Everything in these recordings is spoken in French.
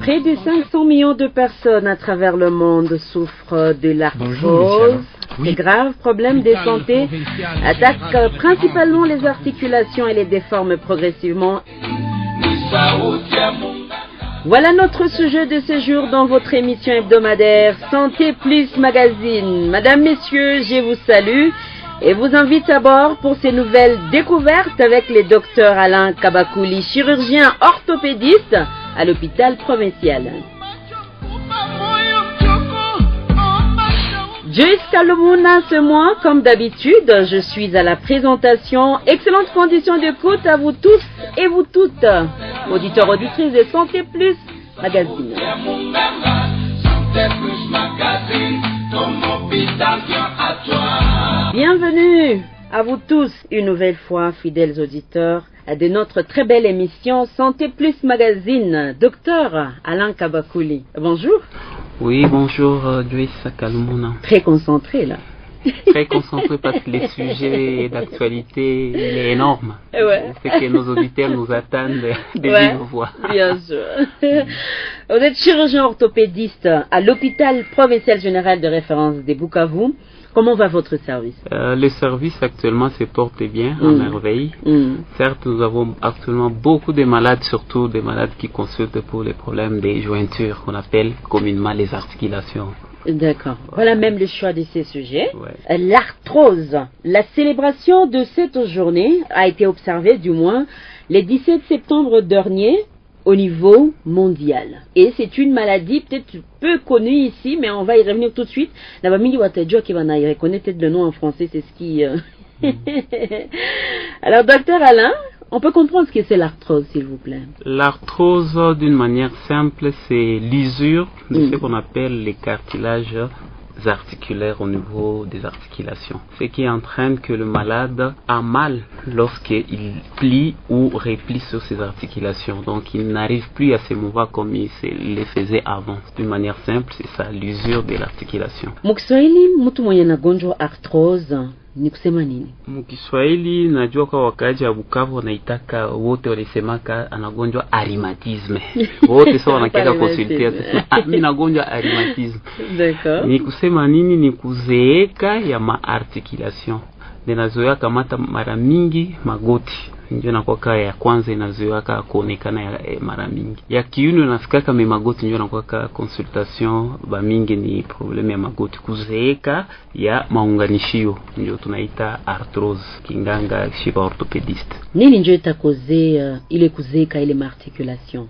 Près de 500 millions de personnes à travers le monde souffrent de l'arthrose. Ces graves problèmes de santé attaquent principalement les articulations et les déforment progressivement. Voilà notre sujet de ce jour dans votre émission hebdomadaire Santé Plus Magazine. Madame, messieurs, je vous salue et vous invite à bord pour ces nouvelles découvertes avec le docteur Alain Kabakouli, chirurgien orthopédiste à l'hôpital provincial. Joyce Kalumuna, ce mois, comme d'habitude, je suis à la présentation. Excellentes conditions d'écoute à vous tous et vous toutes, auditeurs, auditrices de Santé Plus Magazine. Bienvenue à vous tous une nouvelle fois, fidèles auditeurs, de notre très belle émission Santé Plus Magazine. Docteur Alain Kabakouli, bonjour. Oui, bonjour Joyce Kalumuna. Très concentré là. Très concentré parce que les sujets d'actualité, il est énorme. Ouais. C'est que nos auditeurs nous attendent de vive voix. Bien sûr. Vous êtes chirurgien orthopédiste à l'hôpital provincial général de référence de Bukavu. Comment va votre service? Le service actuellement se porte bien, à merveille. Certes, nous avons actuellement beaucoup de malades, surtout des malades qui consultent pour les problèmes des jointures, qu'on appelle communément les articulations. D'accord. Voilà même le choix de ces sujets. Ouais. L'arthrose. La célébration de cette journée a été observée, du moins, le 17 septembre dernier, au niveau mondial. Et c'est une maladie peut-être peu connue ici, mais on va y revenir tout de suite. La famille Watejo qui va y reconnaître peut-être le nom en français, c'est ce qui... Alors, docteur Alain, on peut comprendre ce que c'est l'arthrose, s'il vous plaît. L'arthrose, d'une manière simple, c'est l'usure de ce qu'on appelle les cartilages articulaires au niveau des articulations. Ce qui entraîne que le malade a mal lorsqu'il plie ou replie sur ses articulations. Donc il n'arrive plus à se mouvoir comme il le faisait avant. D'une manière simple, c'est ça, l'usure de l'articulation. Mukiswahili, mtu mwenye anagonjwa arthrose ni kusema nini? Mkiswahili najua kwa wakaji wa Bukavu wanaitaka wote walisemaka anagonjwa arimatisme. Wote sawa wanakiaka konsultia mimi nagonjwa arimatisme. D'accord. Ni kusema nini? Ni kuzeeka ya maarticulation. Ninazoea kamata mara mingi magoti. Ndio nakuwa ya kwanza inazoea kuonekana ya mara mingi. Ya kiuno nafika kama magoti ndio nakuwa consultation ba mingi ni problème ya magoti kuzeeka ya maunganishio ndio tunaita arthrose kinganga shiba orthopediste. Nini ndio itakoze ile kuzeeka ile maarticulation?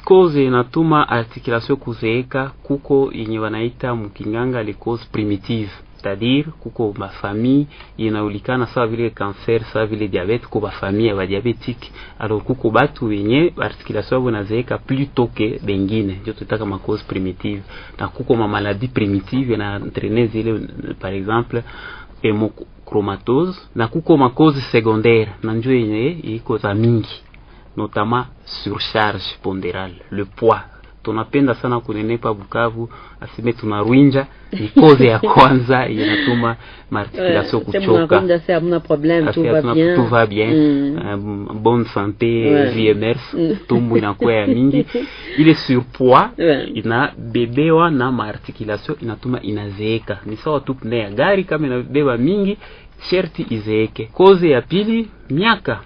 Cause inatuma articulation kuzeeka kuko yenye wanaita mkinganga les causes primitives. C'est-à-dire kuko mafamille inaulikana sawa vile cancer, sawa vile diabete, kuko mafamille ya diabetique. Alors kuko batu wenye articulation wanazeeka plus tôt que bengine, ndio tutaka ma cause primitive. Na kuko ma maladie primitive na entraîner zile par exemple hémochromatose, na kuko ma cause secondaire na ndio yenye iko za mingi, notamment surcharge pondérale, le poids. Tunapenda sana kunenepa Bukavu, asime tunarwinja ni cause ya kwanza inatuma articulation kuchoka. C'est un problème, tout va bien. Tout va bien. Bonne santé, VMS, tumbu inakuwa ya mingi. Ile surpoids inabebewa na articulation inatuma inazeeka. Ni sawa tu pneu ya gari kama inabeba mingi sherti izeeke. Cause ya pili miaka.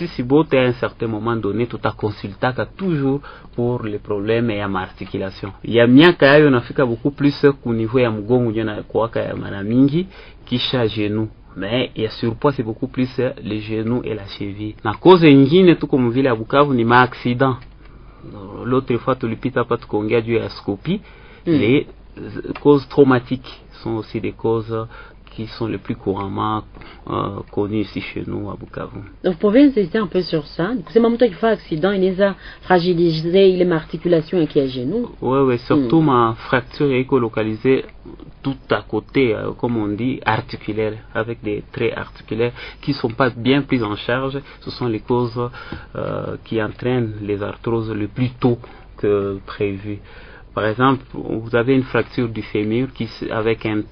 Si bote à un certain moment donné tutakonsultaka toujours pour les problèmes ya articulation. Ya miaka yayo nafika beaucoup plus ku niveau ya mgongo ndio na kuwaka ya mara mingi kisha genou. Mais ya surpoids c'est beaucoup plus les genoux et la cheville. Na cause nyingine tuko mvile ya Bukavu ni accident. L'autre fois tulipita hapa tukaongea juu ya scopie. Les causes traumatiques sont aussi des causes qui sont les plus couramment connus ici chez nous à Bukavu. Donc, vous pouvez insister un peu sur ça. C'est même toi qui fait accident, il les a fragilisé, il est articulation et qui est genou. Oui, surtout ma fracture est localisée tout à côté, comme on dit, articulaire, avec des traits articulaires qui ne sont pas bien pris en charge. Ce sont les causes qui entraînent les arthroses le plus tôt que prévu. Par exemple, vous avez une fracture du fémur avec un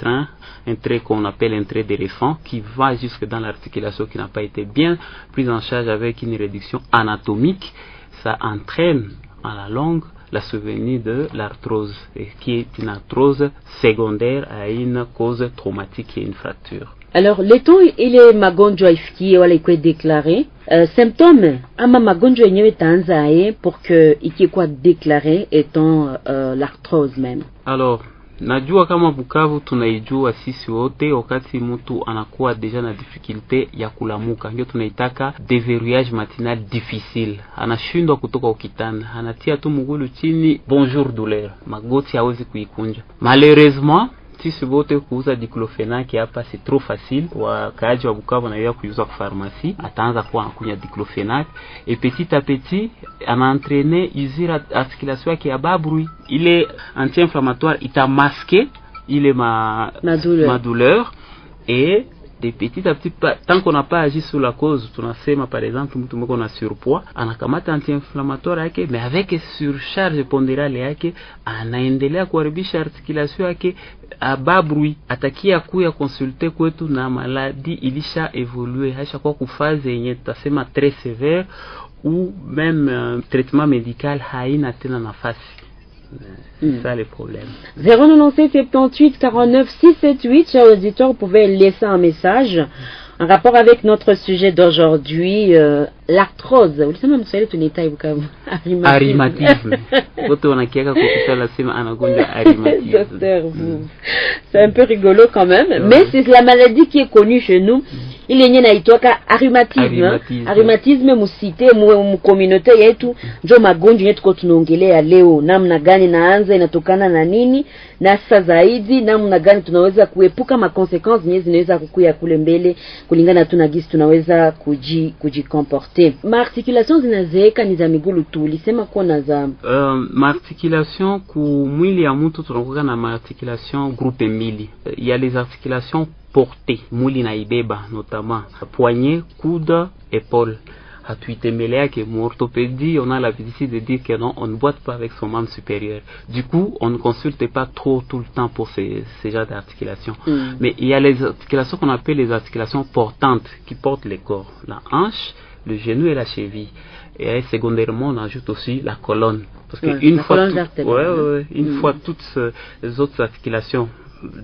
trait qu'on appelle un trait d'éléphant qui va jusque dans l'articulation qui n'a pas été bien prise en charge avec une réduction anatomique. Ça entraîne à la longue la survenue de l'arthrose, qui est une arthrose secondaire à une cause traumatique et une fracture. Alors, leto ile magonjwa ifikie wala ikuwe déclaré, symptômes ama magonjwa yenyewe itaanza pour que ikikuwa déclaré étant l'arthrose même. Alors, najua kama Bukavu tunaijua sisi wote, wakati mtu anakuwa deja na difficulté ya kulamuka, ndio tunaitaka déverrouillage matinal difficile. Anashindwa kutoka ukitanda, anatia tu mguu chini, bonjour douleur, magoti hawezi kuikunja. Malheureusement, sisi wote kuuza diclofenac hapa c'est trop facile. Wakaaji wa Bukavu na kuuza kwa pharmacie, ataanza kuwa anakunya diclofenac et petit à petit anaentraîner usure articulation yake ya babru. Ile anti-inflammatoire itamasquer ile ma douleur et de petit à petit, tant qu'on n'a pas agi sur la cause, tunasema par exemple mtu mko na surpoids, anakamata anti-inflammatoire yake, mais avec surcharge pondérale yake anaendelea kuharibisha articulation yake ababru. Atakia kuya consulter kwetu na maladie ilisha évoluer, haisha kwa kufaze yenye tutasema très sévère ou même traitement médical haina tena nafasi. C'est ça le problème. 097 78 49 678, chers auditeurs, vous pouvez laisser un message en rapport avec notre sujet d'aujourd'hui, l'arthrose. Ulisema mswahili tunaita Bukavu arimatisme. Wote wanakiaka kupita la sema anagonjwa arimatisme. Docteur, c'est un peu rigolo quand même, mais c'est la maladie qui est connue chez nous. Il yenye naitwaka arimatisme. Arimatisme musite mu communauté yetu ndio magonjwa yetu kwa tunaongelea leo. Namna gani naanza, inatokana na nini, na sasa zaidi namna gani tunaweza kuepuka makonsequences zenye zinaweza kukuya kule mbele kulingana tu na gisi tunaweza kujikomporter. Maarticulation zinazeeka ni za migulu tu. Ulisema kuwa na za maarticulation ku mwili ya mtu tunakuwa na maarticulation groupe mbili. Il y a les articulations portées, mwili na ibeba, notamment poignet, coude, épaule. Hatuitemelea que mon orthopédie, on a l'habitude de dire que non, on ne boite pas avec son membre supérieur. Du coup, on ne consulte pas trop tout le temps pour ces genres d'articulations. Mais il y a les articulations qu'on appelle les articulations portantes qui portent le corps, la hanche, le genou et la cheville. Et secondairement, on ajoute aussi la colonne. Parce que une fois toutes les autres articulations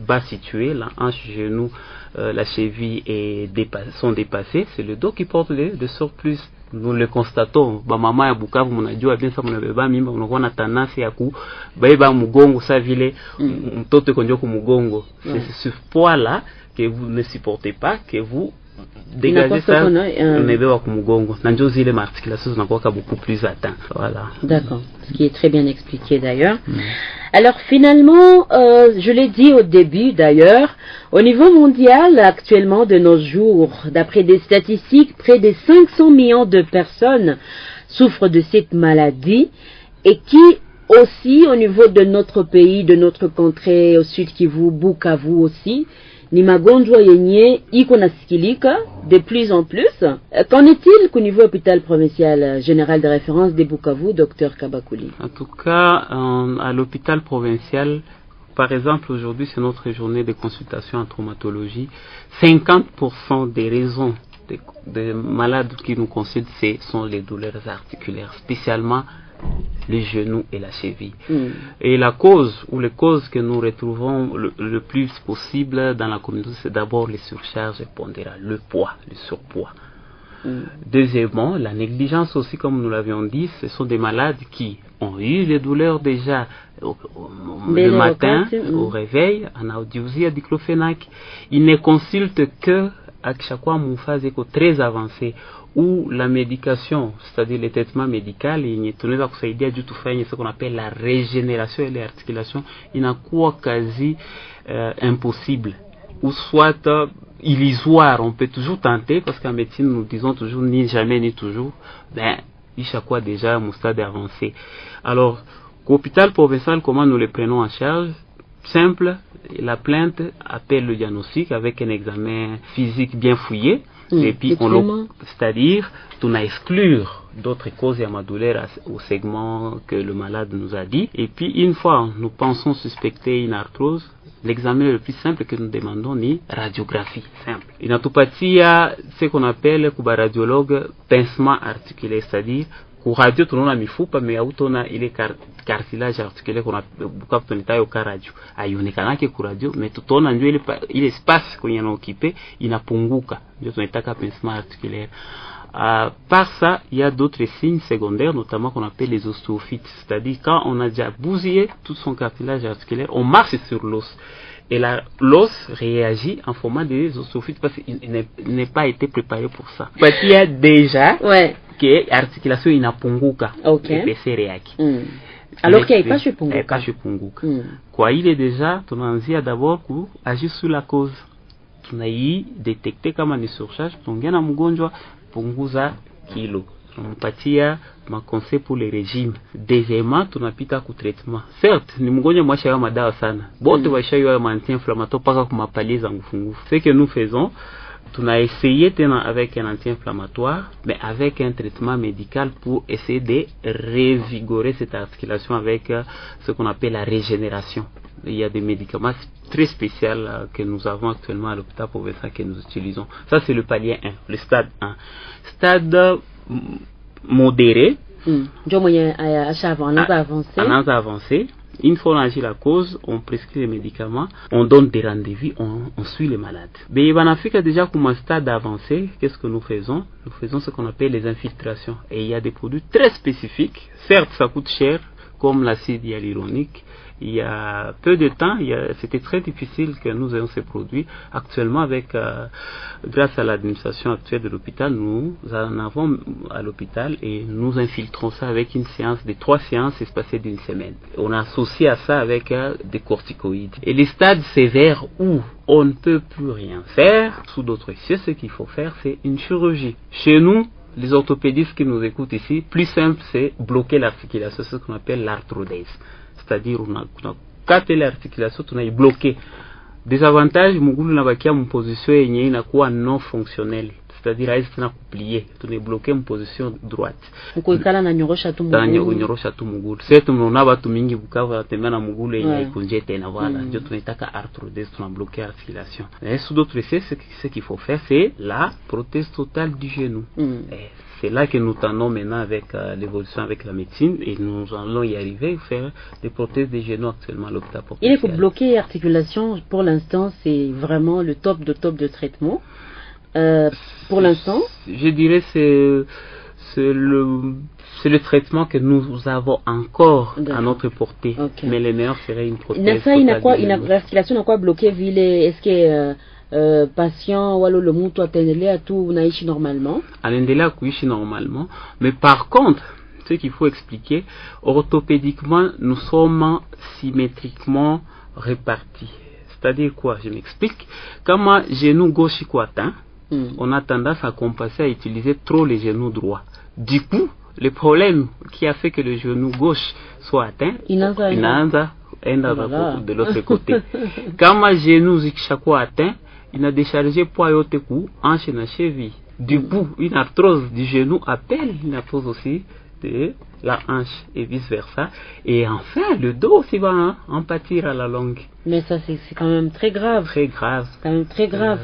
bas situées, la hanche, genou, la cheville sont dépassées, c'est le dos qui porte de surplus. Nous le constatons. Mama ya Bukavu mnajua bien sana, mnabeba mimba unakuwa na tanasi ya kubeba mgongo sa vile mtoto konjo ku mgongo. C'est ce poids là que vous ne supportez pas, que vous dégagez ça, unabeba ku mgongo. Na ndio zile articulations zinakuwa beaucoup plus atteintes. Voilà. D'accord. Ce qui est très bien expliqué d'ailleurs. Alors finalement, je l'ai dit au début d'ailleurs, au niveau mondial actuellement de nos jours, d'après des statistiques, près de 500 millions de personnes souffrent de cette maladie et qui aussi au niveau de notre pays, de notre contrée au sud Kivu, Bukavu aussi, ni magonjwa yenye iko nasikilika de plus en plus. Qu'en est-il qu'au niveau hôpital provincial général de référence de Bukavu, Dr Kabakuli? En tout cas, à l'hôpital provincial, par exemple, aujourd'hui, c'est notre journée de consultation en traumatologie. 50% des raisons des malades qui nous consultent, ce sont les douleurs articulaires, spécialement les genoux et la cheville. Et la cause, ou les causes que nous retrouvons le plus possible dans la communauté, c'est d'abord les surcharges pondérales, le poids, le surpoids. Deuxièmement, la négligence aussi, comme nous l'avions dit, ce sont des malades qui ont eu les douleurs déjà le matin, au réveil, en audiousie, à diclofenac. Ils ne consultent que à chaque fois en phase très avancée, où la médication, c'est-à-dire le traitement médical, il tunaweza kusaidia juu tufanye ce qu'on appelle la régénération et l'articulation, inakuwa quasi impossible, ou soit illusoire. On peut toujours tenter, parce qu'en médecine nous disons toujours ni jamais ni toujours, il chaque fois déjà au stade avancé. Alors, hôpital provincial, comment nous les prenons en charge? Simple, la plainte appelle le diagnostic avec un examen physique bien fouillé. Et puis, c'est-à-dire, on a exclure d'autres causes à ma douleur au segment que le malade nous a dit. Et puis, une fois nous pensons suspecter une arthrose, l'examen le plus simple que nous demandons est radiographie simple. Une arthropathie, il y a ce qu'on appelle, pour les radiologues, pincement articulaire, c'est-à-dire, pour radio, on a mis foupa, mais on a il est cartilage articulaire qu'on a beaucoup de temps au radio. Aïe, on est canal qui est radio, mais tout on a il espace qu'on y a occupé, il n'a punguka. On est à pincement articulaire. Par ça, il y a d'autres signes secondaires, notamment qu'on appelle les ostéophytes. C'est-à-dire, quand on a déjà bousillé tout son cartilage articulaire, on marche sur l'os. Et l'os réagit en formant des ostéophytes parce qu'il n'est pas été préparé pour ça. Parce qu'il y a déjà que l'articulation inapunguka. Et c'est réagi. Alors qu'il n'y a pas chez punguka. Quoi, il est déjà, ton envie d'abord pour agir sur la cause. Tu détecté comme une surcharge, ton gain à mgonjwa punguza kilo. Tunampatia makonseil pour les régimes. Deuxièmement, tunapita ku traitement. Certes, ni mgonjwa mwashayo madawa sana. Bote washayo ma anti-inflammatoire paka kumapalia za ngufungufu. Ce que nous faisons, on a essayé avec un anti-inflammatoire, mais avec un traitement médical pour essayer de revigorer cette articulation avec ce qu'on appelle la régénération. Il y a des médicaments très spéciaux que nous avons actuellement à l'hôpital pour ça que nous utilisons. Ça, c'est le palier 1, le stade 1. Stade modéré. En avancé. Une fois on agit la cause, on prescrit les médicaments, on donne des rendez-vous, on suit les malades. Mais en Afrique, déjà comme un stade avancé, qu'est-ce que nous faisons? Nous faisons ce qu'on appelle les infiltrations. Et il y a des produits très spécifiques. Certes, ça coûte cher, comme l'acide hyaluronique. Il y a peu de temps, c'était très difficile que nous ayons ces produits. Actuellement, grâce à l'administration actuelle de l'hôpital, nous en avons à l'hôpital et nous infiltrons ça avec une séance de 3 séances espacées d'une semaine. On associe à ça avec des corticoïdes. Et les stades sévères où on ne peut plus rien faire, sous d'autres cieux, ce qu'il faut faire, c'est une chirurgie. Chez nous, les orthopédistes qui nous écoutent ici, plus simple, c'est bloquer l'articulation, ce qu'on appelle l'arthrodèse. C'est-à-dire, on a capté l'articulation, on a bloqué. Désavantage, mugulu nabakia en position yenye inakuwa non fonctionnelle. C'est-à-dire, elle est pliée. On est bloqué en position droite. Mkuikala na nyorosha tu mugulu. Nyorosha tu mugulu. C'est mnaona watu mingi Bukavu tembea na mugulu yenye ikunje tena voilà. Ndio tunaitaka arthrodèse, on a bloqué l'articulation. Et sous d'autres faits, ce qu'il faut faire, c'est la prothèse totale du genou. C'est là que nous tendons maintenant avec l'évolution avec la médecine et nous allons y arriver à faire des prothèses des genoux actuellement à l'hôpital. Il faut bloquer l'articulation. Pour l'instant, c'est vraiment le top de traitement. Pour l'instant, je dirais c'est le traitement que nous avons encore à notre portée. Mais le meilleur serait une prothèse. L'articulation n'a quoi bloqué vile? Est-ce que patient walo le mtu ataendelea tu unaishi normalement? Anaendelea kuishi normalement, mais par contre, ce qu'il faut expliquer, orthopédiquement, nous sommes symétriquement répartis. C'est-à-dire quoi? Je m'explique. Quand ma genou gauche est atteint, on a tendance à compenser à utiliser trop les genoux droits. Du coup, le problème qui a fait que le genou gauche soit atteint, de l'autre côté. Quand ma genou zikishakuwa atteint, il a déchargé poids yote ku hanche na cheville. Du coup, une arthrose du genou appelle une arthrose aussi de la hanche et vice versa. Et enfin, le dos aussi va en pâtir à la longue. Mais ça, c'est quand même très grave. Très grave. Quand même très grave.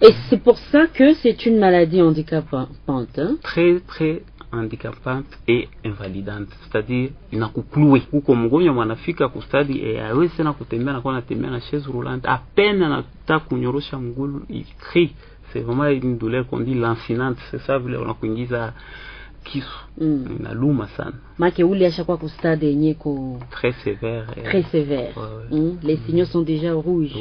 Et c'est pour ça que c'est une maladie handicapante. Hein? Très, très handicapante et invalidante. C'est-à-dire, inakukuluwe. Huko mgonjwa mwanafika kustadi hawezi tena kutembea na anatembea na chaise roulante. À peine anataka kunyorosha mguu, il crie. C'est vraiment une douleur qu'on dit lancinante. C'est ça vile unakuingiza kisu. Inaluma sana. Make uli ashakuwa kustadi yenye ko très sévère. Très sévère. Les signaux sont déjà rouges.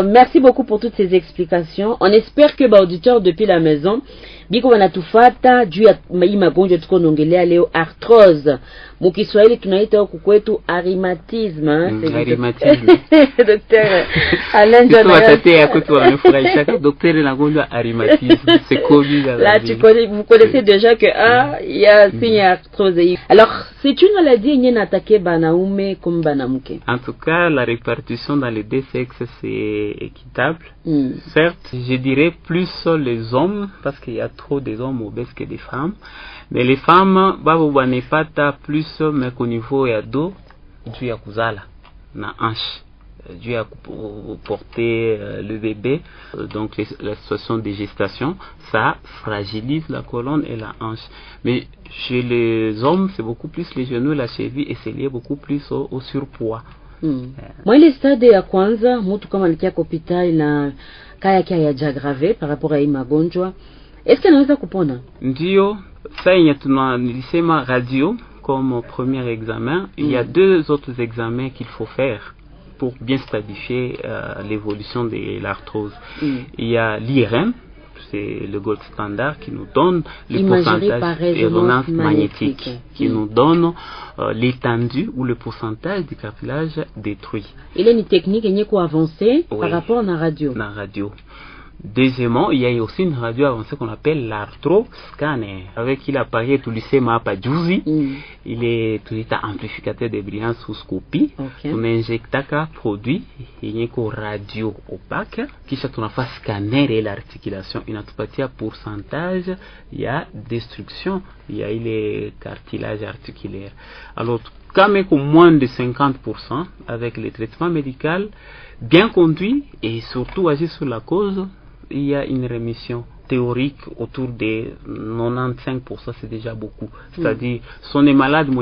Merci beaucoup pour toutes ces explications. On espère que auditeurs depuis la maison, biko wanatufata juu ya hii magonjwa tuko naongelea leo, arthrose mukiswahili tunaita huku kwetu arimatisme. Arimatisme. Docteur Alain John watatea kwetu wanafurahisha docteur na gonjwa arimatisme, c'est connu là. Vous connaissez déjà que il y a signe arthrose. Alors c'est une maladie yenye n'attaque banaume comme banamke. En tout cas, la répartition dans les deux sexes c'est équitable. Certes, je dirais plus les hommes parce qu'il y a trop des hommes obèses que des femmes, mais les femmes babu banepata plus mais qu'au niveau ya dos juu ya kuzala na hanche, dû à porter le bébé, donc la situation de gestation, ça fragilise la colonne et la hanche. Mais chez les hommes, c'est beaucoup plus les genoux, la cheville, et c'est lié beaucoup plus au surpoids. Moi, ile stade ya kwanza mtu kama alikia hospitali na kaya kia yajagrave par rapport à hii magonjwa, est-ce qu'il anaweza kupona? Ndio, ça nilisema radio comme premier examen. Il y a deux autres examens qu'il faut faire pour bien stadifier l'évolution de l'arthrose. Il y a l'IRM, c'est le gold standard qui nous donne le pourcentage de résonance magnétique, qui nous donne l'étendue ou le pourcentage du cartilage détruit. Il y a une technique qui est avancée par rapport à la radio. La radio. Deuxièmement, il y a aussi une radio avancée qu'on appelle l'arthroscanner, avec qui l'appareil tout lycée mapa juzi. Il est tout état amplificateur de brillance sous scopie. On injecte un produit, il y a une radio opaque, qui s'est on a fait scanner et l'articulation. Il y a un pourcentage, il y a destruction, il y a les cartilages articulaires. Alors, quand même moins de 50%, avec le traitement médical bien conduit et surtout agir sur la cause, il y a une rémission théorique autour de 95%, c'est déjà beaucoup. C'est-à-dire, si on est malade, il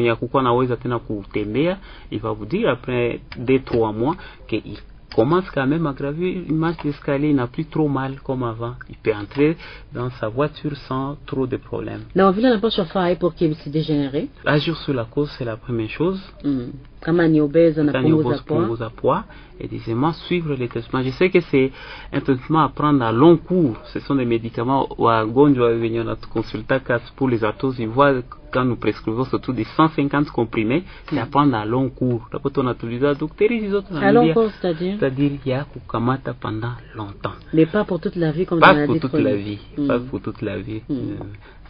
va vous dire après 2-3 mois qu'il commence quand même à gravir une marche d'escalier, il n'a plus trop mal comme avant. Il peut entrer dans sa voiture sans trop de problèmes. Non, on n'a pas chauffeur pour qu'il se dégénère. Agir sur la cause, c'est la première chose. Comme on est obèse, on a à poids. Et deuxièmement, suivre les traitements. Je sais que c'est un traitement à prendre à long cours. Ce sont des médicaments où à Gonjo, venir notre consultant pour les arthroses, ils voient quand nous prescrivons surtout des 150 comprimés, c'est à prendre à long cours. D'abord, on a tous les docteurs, les autres. À long cours, c'est-à-dire? C'est-à-dire, il y a Kukamata pendant longtemps. Mais pas pour toute la vie, comme pas pour toute la vie. Pas pour toute la vie.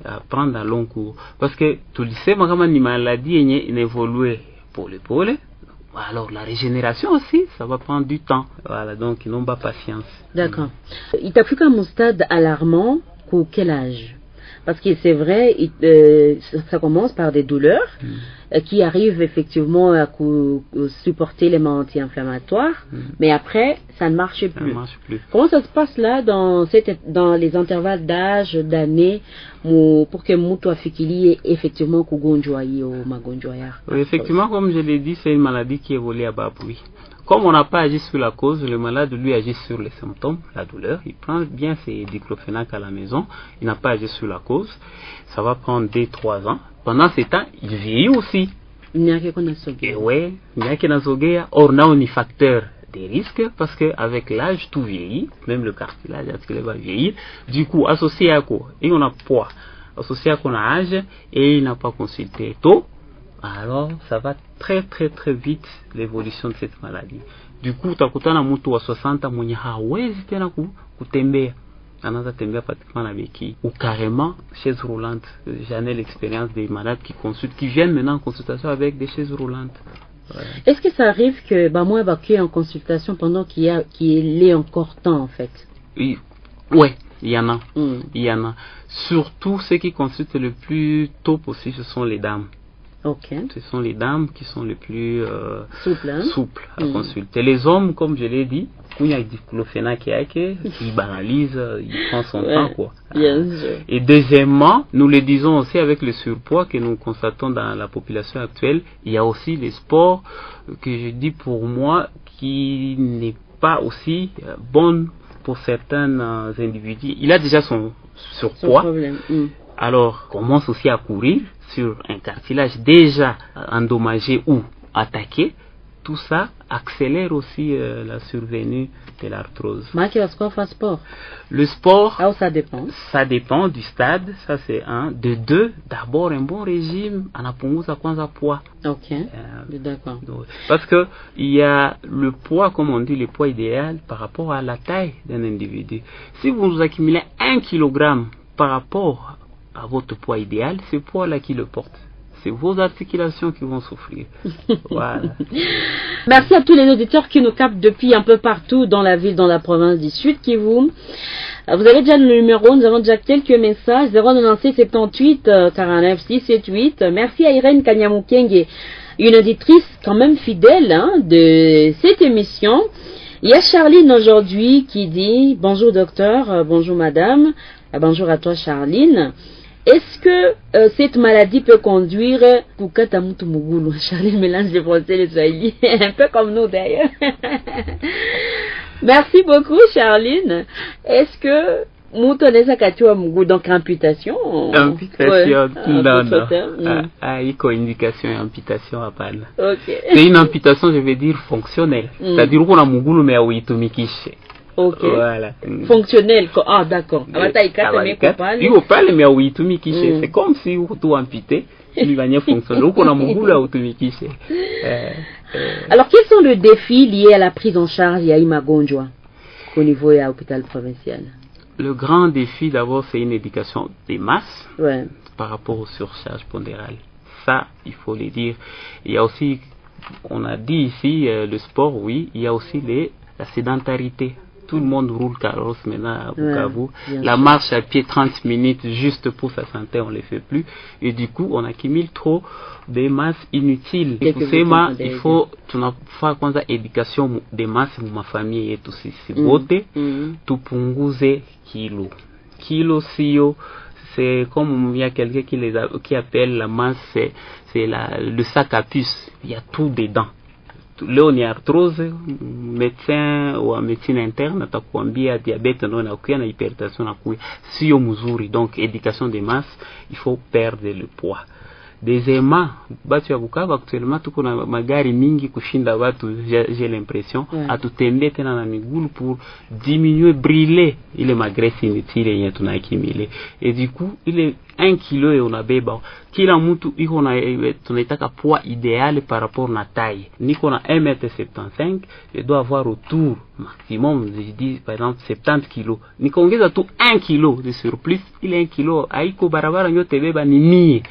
À prendre à long cours. Parce que, tu le sais, ma maladie est évoluée pour les pôles. Alors la régénération aussi, ça va prendre du temps. Voilà, donc ils n'ont pas patience. D'accord. Il t'a pris comme un stade alarmant pour quel âge? Parce que c'est vrai, ça commence par des douleurs qui arrivent effectivement à supporter les mains anti-inflammatoires, mais après, ça ne marche plus. Comment ça se passe là dans les intervalles d'âge, d'années, pour que Moutou Afikili effectivement kugonjwa hiyo magonjwa ya? Effectivement, comme je l'ai dit, c'est une maladie qui évolue à bas bruit. Comme on n'a pas agi sur la cause, le malade lui agit sur les symptômes, la douleur. Il prend bien ses diclofénac à la maison. Il n'a pas agi sur la cause. Ça va prendre 2-3 ans. Pendant ce temps, il vieillit aussi. Et ouais, il n'y a qu'un azogea. Or, on a un facteur des risques parce qu'avec l'âge, tout vieillit. Même le cartilage va vieillir. Du coup, associé à quoi? Et on a poids. Associé à qu'on a âge et il n'a pas consulté tôt. Alors, ça va très vite l'évolution de cette maladie. Du coup, utakutana mtu wa 60 mwenye hawezi tena kutembea. Anaanza tembea pratiquement na béquille ou carrément chaise roulante. J'en ai l'expérience des malades qui consultent, qui viennent maintenant en consultation avec des chaises roulantes. Ouais. Est-ce que ça arrive que moi évacuer en consultation pendant qu'il est encore temps en fait? Oui, ouais, il y en a. Il y en a. Surtout ceux qui consultent le plus tôt possible, ce sont les dames. Okay. Ce sont les dames qui sont les plus souples à consulter. Les hommes, comme je l'ai dit, il y a du diclofénac qui banalise, il prend son temps quoi. Et deuxièmement, nous le disons aussi avec le surpoids que nous constatons dans la population actuelle, il y a aussi les sports que je dis pour moi qui n'est pas aussi bon pour certains individus. Il a déjà son surpoids. Alors, commence aussi à courir sur un cartilage déjà endommagé ou attaqué. tout ça accélère aussi la survenue de l'arthrose. Sport. Le sport, ça dépend. Ça dépend du stade, ça c'est un. De deux, d'abord un bon régime, anapunguza kwanza poids. Ok, d'accord. Parce que il y a le poids, comme on dit, le poids idéal par rapport à la taille d'un individu. Si vous accumulez 1 kg par rapport à votre poids idéal, c'est ce poids-là qui le porte. C'est vos articulations qui vont souffrir. Voilà. Merci à tous les auditeurs qui nous captent depuis un peu partout dans la ville, dans la province du Sud Kivu. Vous avez déjà le numéro, nous avons déjà quelques messages. 096 78 49 678. Merci à Irène Kanyamukenge, une auditrice quand même fidèle de cette émission. Il y a Charline aujourd'hui qui dit « Bonjour docteur, bonjour madame, bonjour à toi Charline. Est-ce que cette maladie peut conduire Kukata Mutu Mugulu ?» Charline mélange les français et les swahili, un peu comme nous d'ailleurs. Merci beaucoup Charline. Est-ce que Mutu anaweza katiwa mguu, donc amputation? Amputation, non. Iko indication ya amputation hapana. Okay. C'est une amputation, je veux dire fonctionnelle. C'est-à-dire qu'on a mugulu mais hauitumikishe. Ok. Voilà. Fonctionnel. Ah, d'accord. C'est comme si tu amputé, une manière fonctionnelle. On a mugulu hautumikishe. Alors, quels sont les défis liés à la prise en charge ya imagonjwa au niveau de l'hôpital provincial? Le grand défi, d'abord, c'est une éducation des masses par rapport aux surcharges pondérales. Ça, il faut le dire. Il y a aussi, on a dit ici, le sport, oui. Il y a aussi la sédentarité. Tout le monde roule carrosse maintenant à Bukavu. La marche à pied 30 minutes juste pour sa santé, on ne le fait plus. Et du coup, on accumule trop de masses inutiles. Et pour ça, il faut faire éducation des masses pour ma famille et tout ça. C'est beauté. Tupunguze kilo. Kilo sio, c'est comme il y a quelqu'un qui appelle la masse, c'est le sac à puce. Il y a tout dedans. Leo ni arthrose, médecin ou médecine interne atakuambia diabète ndio inakuwa na hypertension inakuwa sio mzuri. Donc éducation des masses, il faut perdre le poids. Deuxièmement, batu ya Bukavu actuellement tuko na magari mingi kushinda watu, j'ai l'impression atutembee tena na migulu pour diminuer, brûler ile magresi inutile yenye tunaakimile. Et du coup ile 1 kilo et unabeba kila mtu iko na tunaitaka poids idéal par rapport na taille. Niko na 1m75, je dois avoir autour maximum, je dis par exemple 70 kg. Nikaongeza tu 1 kg de surplus, ile 1 kg haiko barabara yote beba ni mie.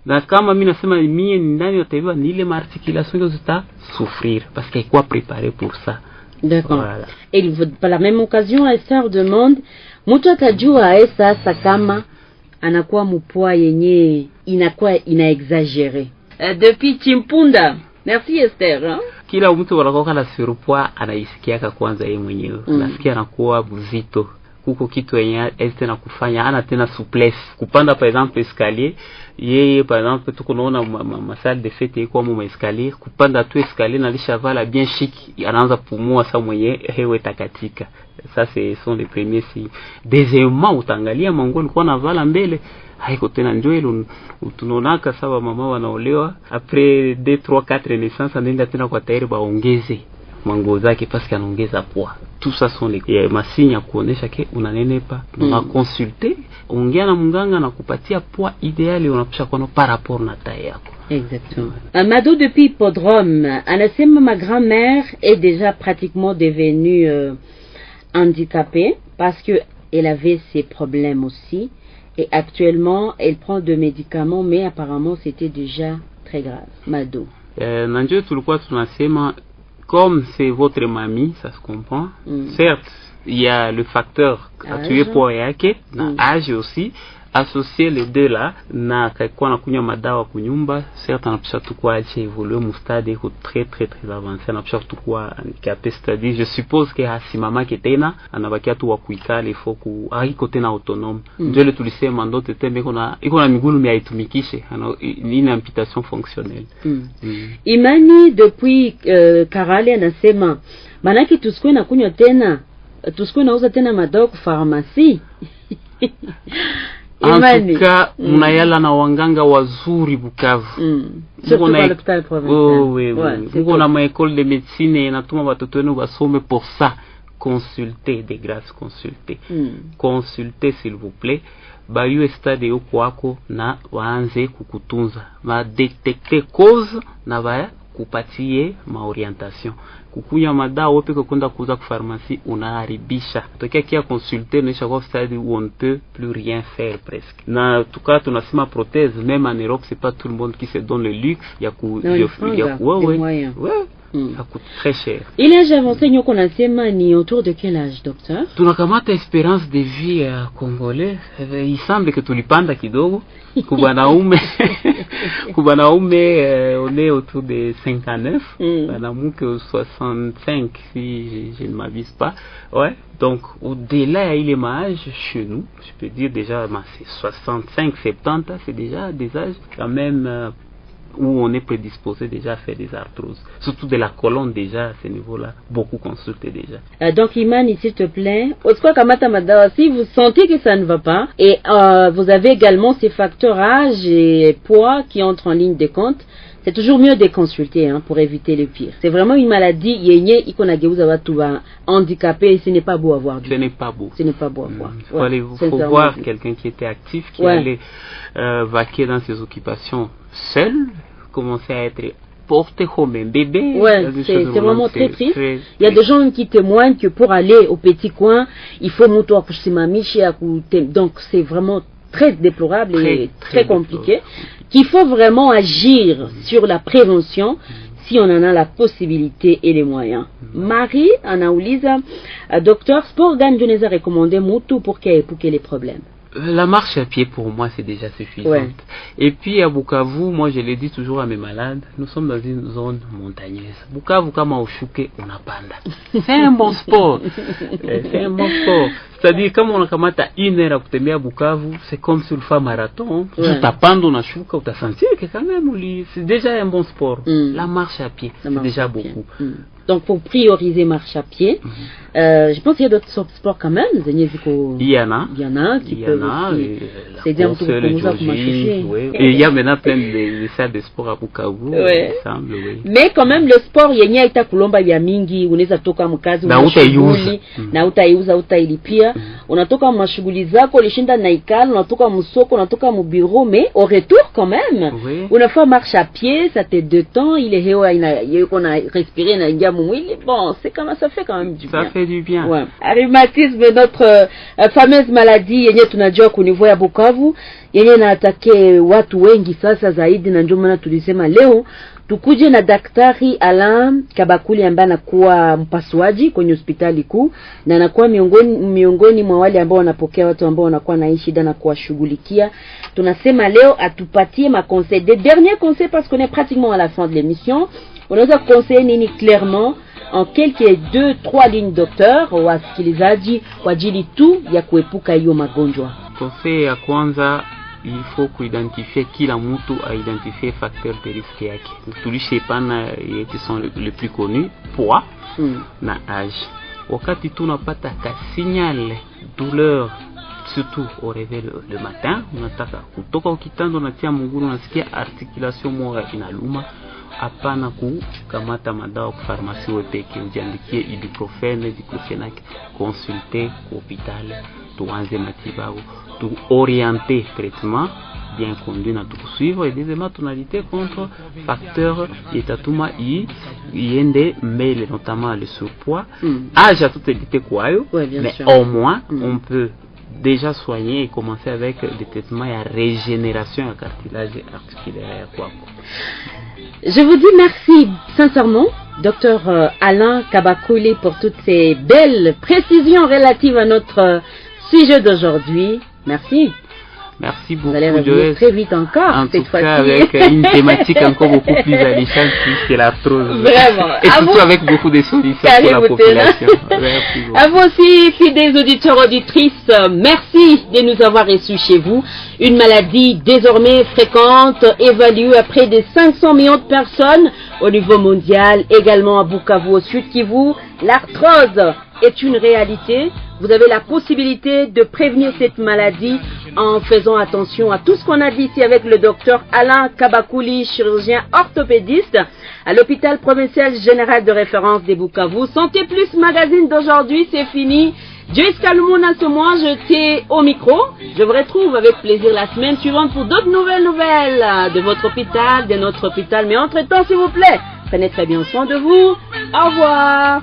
Na kama mimi nasema mie ni ndani yote ni ile articulation ndio zita souffrir parce qu'elle est préparée pour ça. D'accord. Voilà. Et par la même occasion, Esther demande, mtu atajua sasa kama anakuwa mpoa yenye ina exagéré. Depuis Chimpunda. Merci Esther. Kila mtu wanakoka na surpoids anaisikia kwanza yeye mwenyewe. Nasikia anakuwa buzito. Kuko kitu yenye tena kufanya ana tena souplesse kupanda par exemple escalier. Yeye par exemple tuko naona ma salle de fête iko mu escalier, kupanda tu escalier na lishavala bien chic, anaanza pumua sa mwenye hewe takatika. Ça ce sont les premiers signes. Deuxièmement, utangalia mango alikuwa navala mbele haiko tena ndio tunaonaka sawa mama wanaolewa après 2 3 4 naissance anaenda tena kwa tayari baongeze mango zake parce qu'anaongeza poids. Tout ça sont les masignes ya kuonesha ke unanenepa. Na consulter, ongea na munganga na kupatia poids idéal unapasha kuona par rapport na taille yako. Exactement. Mado depuis Hippodrome, anasema ma grand-mère est déjà pratiquement devenue handicapée parce que elle avait ses problèmes aussi et actuellement elle prend des médicaments mais apparemment c'était déjà très grave. Mado. Nanjo tulikuwa tunasema comme c'est votre mamie, ça se comprend. Certes, il y a le facteur atuye poa yake na âge aussi, associer les deux là na kwa na kunywa madawa kunyumba, certes anapasha tukua ache évoluer mu stade iko très avancé, anapasha tukua handicapé, c'est-à-dire je suppose que hasimama tena anabakia tu wa kuikala ifo ku haiko tena autonome. Ndio le tulisema ndo tete iko na migulu mia itumikishe, ni une amputation fonctionnelle. Imani depuis Karale anasema manaki tusikwe na kunywa tena, tusikwe nauza tena madawa ku pharmacie. En tout cas, munayala na wanganga wazuri Bukavu. Surtout à l'hôpital provincial. Oui. Muko na école de médecine et natuma watoto wenu basome pour ça. Consultez, de grâce, consultez. Consultez s'il vous plaît. Bayu stade yo kwako na waanze kukutunza. Ba detecter cause na ba kupatie maorientation. Kukunya madawa peke kwenda kuuza kwa pharmacie unaharibisha. Tokea kia consulter nisha kwa stade où on ne peut plus rien faire presque. Na tuka tunasema prothèse même en Europe c'est pas tout le monde qui se donne le luxe ya ku ça coûte très cher. Il est avancé nyoko nasema ni autour de quel âge docteur? Tunakamata espérance de vie congolais. Il semble que tulipanda kidogo. Kubanaume on est autour de 59, banamuke 65 si je ne m'abuse pas. Ouais. Donc au-delà il est âge chez nous, je peux dire déjà c'est 65 70, c'est déjà des âges quand même où on est prédisposé déjà à faire des arthroses, surtout de la colonne déjà à ce niveau-là, beaucoup consulté déjà. Donc Imani, s'il te plaît, si vous sentez que ça ne va pas, et vous avez également ces facteurs âge et poids qui entrent en ligne de compte, c'est toujours mieux de consulter pour éviter le pire. C'est vraiment une maladie, handicapé, et ce n'est pas beau à voir. Ce n'est pas beau. Ce n'est pas beau à voir. Il faut voir quelqu'un qui était actif, qui allait vaquer dans ses occupations seul, commencer à être porté comme un bébé. C'est vraiment très triste. Il y a des gens qui témoignent que pour aller au petit coin, il faut monter à Kushimamichi, donc c'est vraiment très déplorable et très compliqué. Qu'il faut vraiment agir sur la prévention si on en a la possibilité et les moyens. Marie, Anauliza, docteur, sport Ganjoneza recommandé Moutou pour qu'il y ait les problèmes. La marche à pied pour moi c'est déjà suffisante. Et puis à Bukavu, moi je le dis toujours à mes malades, nous sommes dans une zone montagneuse. Bukavu kama ushuke unapanda. C'est un bon sport. C'est un bon sport. C'est-à-dire comme on a kamata 1 heure à kutembea Bukavu, c'est comme si on fait un marathon. Utapanda unashuka, utasentir que quand même c'est déjà un bon sport. La marche à pied, c'est déjà beaucoup. Donc pour prioriser marche à pied, je pense qu'il y a d'autres sports quand même. Il y en a qui peuvent aussi. C'est bien pour et il y a maintenant plein de salles de sport à Bukavu. Mais quand même le sport yenye ita kulomba ya mingi, unaweza toka mkazi na utaiuza utailipia, unatoka mashughuli zako ulishinda na ikala, unatoka msoko, unatoka mu bureau, mais au retour quand même unafaa marche à pied, ça te détend, il est hewa ina respirer na bon, c'est comment ça fait quand même du bien. Ça fait du bien. Rhumatisme, notre fameuse maladie yenye tunajua ku niveau ya Bukavu, yenye na atake watu wengi sasa zaidi, na ndio maana tulisema leo tukuje na daktari Alain Kabakuli ambaye anakuwa mpasuaji kwenye hospitali kuu na anakuwa miongoni mwa wale ambao wanapokea watu ambao wanakuwa na shida na kuwashughulikia. Tunasema leo atupatie ma conseils, des derniers conseils parce qu'on est pratiquement à la fin de l'émission. On a conseillé nini clairement en quelques 2-3 lignes docteur wasikilizaji kwa ajili tu ya kuepuka hiyo magonjwa. Conseil ya kwanza, il faut kuidentifier kila mtu identifier facteur de risque yake. Tulishe pana qui sont les plus connus, poids na âge. Wakati tunapata ka signal douleur surtout au réveil le matin, unataka kutoka ukitanda unatia mguu unasikia articulation moja inaluma, hapana kukamata madawa kwa pharmacie wepeke, ujiandikie ibuprofene, diclofenac, consulter kwa hospitali, tuanze matibabu, tu orienter traitement bien conduit na tukusuivre, et deuxièmement tunalité contre facteurs etatuma yende mail notamment le surpoids, âge à toute éviter quoi, mais au moins on peut déjà soigner et commencer avec des traitements à régénération à cartilage articulaire. Je vous dis merci sincèrement, docteur Alain Kabakuli, pour toutes ces belles précisions relatives à notre sujet d'aujourd'hui. Merci. Merci beaucoup. Vous allez revenir très vite encore, en cette fois-ci. Avec une thématique encore beaucoup plus alléchante puisque l'arthrose. Vraiment. Et surtout avec beaucoup de solutions pour la population. Merci beaucoup. À vous aussi, fidèles auditeurs, auditrices, merci de nous avoir reçus chez vous. Une maladie désormais fréquente, évaluée à près de 500 millions de personnes au niveau mondial, également à Bukavu, au Sud Kivu. L'arthrose est une réalité. vous avez la possibilité de prévenir cette maladie en faisant attention à tout ce qu'on a dit ici avec le docteur Alain Kabakouli, chirurgien orthopédiste à l'hôpital provincial général de référence des Bukavu. Santé Plus magazine d'aujourd'hui, c'est fini. Joyce Kalmouna, c'est moi, je t'ai au micro. Je vous retrouve avec plaisir la semaine suivante pour d'autres nouvelles de votre hôpital, de notre hôpital. Mais entre-temps, s'il vous plaît, prenez très bien soin de vous. Au revoir.